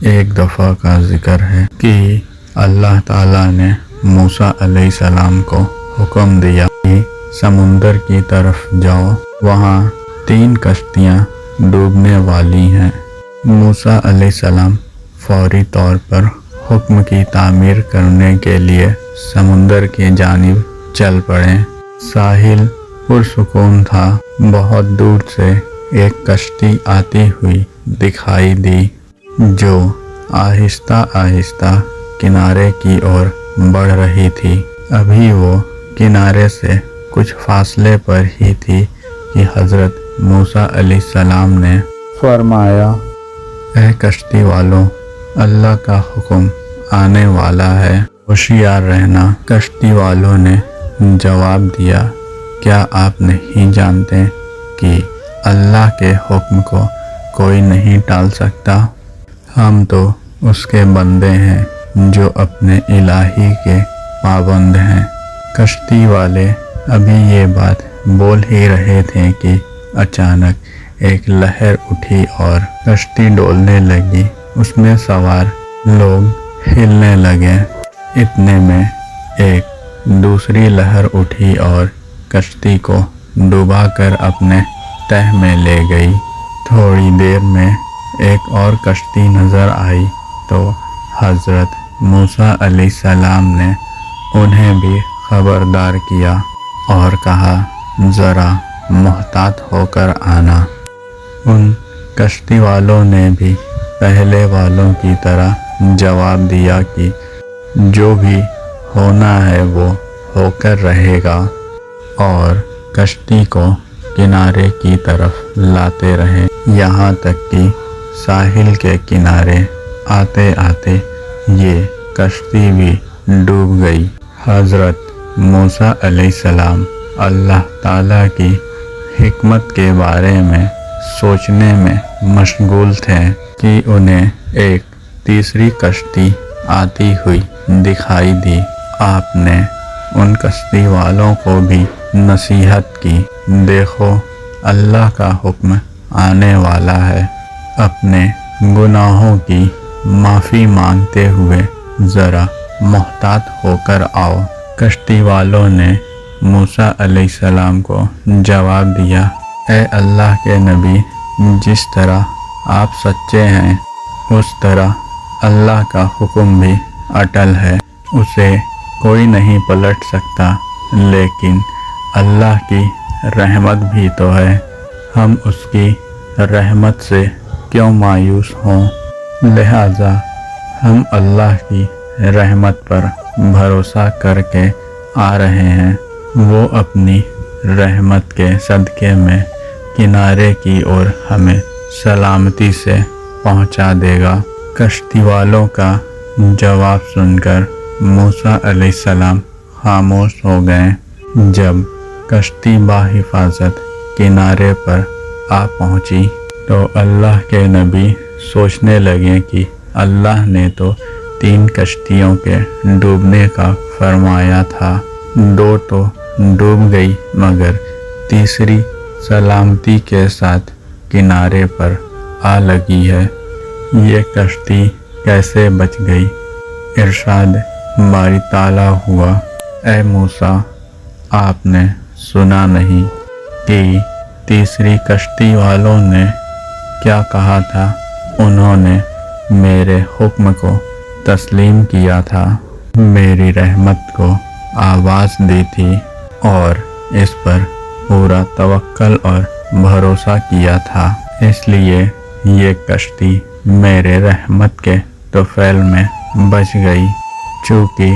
ایک دفعہ کا ذکر ہے کہ اللہ تعالیٰ نے موسیٰ علیہ السلام کو حکم دیا کہ سمندر کی طرف جاؤ، وہاں 3 کشتیاں ڈوبنے والی ہیں۔ موسیٰ علیہ السلام فوری طور پر حکم کی تعمیر کرنے کے لیے سمندر کی جانب چل پڑے۔ ساحل پرسکون تھا۔ بہت دور سے ایک کشتی آتی ہوئی دکھائی دی جو آہستہ آہستہ کنارے کی اور بڑھ رہی تھی۔ ابھی وہ کنارے سے کچھ فاصلے پر ہی تھی کہ حضرت موسیٰ علیہ السلام نے فرمایا، اے کشتی والوں، اللہ کا حکم آنے والا ہے، ہوشیار رہنا۔ کشتی والوں نے جواب دیا، کیا آپ نہیں جانتے کہ اللہ کے حکم کو کوئی نہیں ٹال سکتا؟ ہم تو اس کے بندے ہیں جو اپنے الہی کے پابند ہیں۔ کشتی والے ابھی یہ بات بول ہی رہے تھے کہ اچانک ایک لہر اٹھی اور کشتی ڈولنے لگی۔ اس میں سوار لوگ ہلنے لگے۔ اتنے میں ایک دوسری لہر اٹھی اور کشتی کو ڈوبا کر اپنے تہہ میں لے گئی۔ تھوڑی دیر میں ایک اور کشتی نظر آئی تو حضرت موسیٰ علیہ السلام نے انہیں بھی خبردار کیا اور کہا، ذرا محتاط ہو کر آنا۔ ان کشتی والوں نے بھی پہلے والوں کی طرح جواب دیا کہ جو بھی ہونا ہے وہ ہو کر رہے گا، اور کشتی کو کنارے کی طرف لاتے رہے، یہاں تک کہ ساحل کے کنارے آتے آتے یہ کشتی بھی ڈوب گئی۔ حضرت موسیٰ علیہ السلام اللہ تعالیٰ کی حکمت کے بارے میں سوچنے میں مشغول تھے کہ انہیں ایک تیسری کشتی آتی ہوئی دکھائی دی۔ آپ نے ان کشتی والوں کو بھی نصیحت کی، دیکھو اللہ کا حکم آنے والا ہے، اپنے گناہوں کی معافی مانگتے ہوئے ذرا محتاط ہو کر آؤ۔ کشتی والوں نے موسیٰ علیہ السلام کو جواب دیا، اے اللہ کے نبی، جس طرح آپ سچے ہیں اس طرح اللہ کا حکم بھی اٹل ہے، اسے کوئی نہیں پلٹ سکتا، لیکن اللہ کی رحمت بھی تو ہے، ہم اس کی رحمت سے کیوں مایوس ہوں؟ لہٰذا ہم اللہ کی رحمت پر بھروسہ کر کے آ رہے ہیں، وہ اپنی رحمت کے صدقے میں کنارے کی اور ہمیں سلامتی سے پہنچا دے گا۔ کشتی والوں کا جواب سن کر موسیٰ علیہ السلام خاموش ہو گئے۔ جب کشتی بحفاظت کنارے پر آ پہنچی تو اللہ کے نبی سوچنے لگے کہ اللہ نے تو 3 کشتیوں کے ڈوبنے کا فرمایا تھا، 2 تو ڈوب گئی مگر تیسری سلامتی کے ساتھ کنارے پر آ لگی ہے، یہ کشتی کیسے بچ گئی؟ ارشاد باری تعالیٰ ہوا، اے موسیٰ، آپ نے سنا نہیں کہ تیسری کشتی والوں نے کیا کہا تھا؟ انہوں نے میرے حکم کو تسلیم کیا تھا، میری رحمت کو آواز دی تھی اور اس پر پورا توکل اور بھروسہ کیا تھا، اس لیے یہ کشتی میرے رحمت کے طفیل میں بچ گئی۔ چونکہ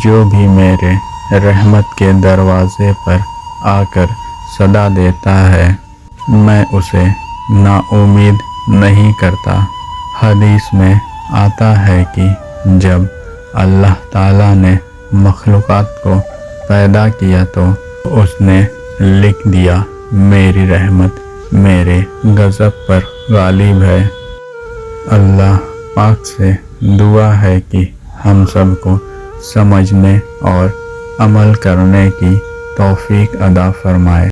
جو بھی میرے رحمت کے دروازے پر آ کر صدا دیتا ہے میں اسے نا امید نہیں کرتا۔ حدیث میں آتا ہے کہ جب اللہ تعالیٰ نے مخلوقات کو پیدا کیا تو اس نے لکھ دیا، میری رحمت میرے غضب پر غالب ہے۔ اللہ پاک سے دعا ہے کہ ہم سب کو سمجھنے اور عمل کرنے کی توفیق عطا فرمائے۔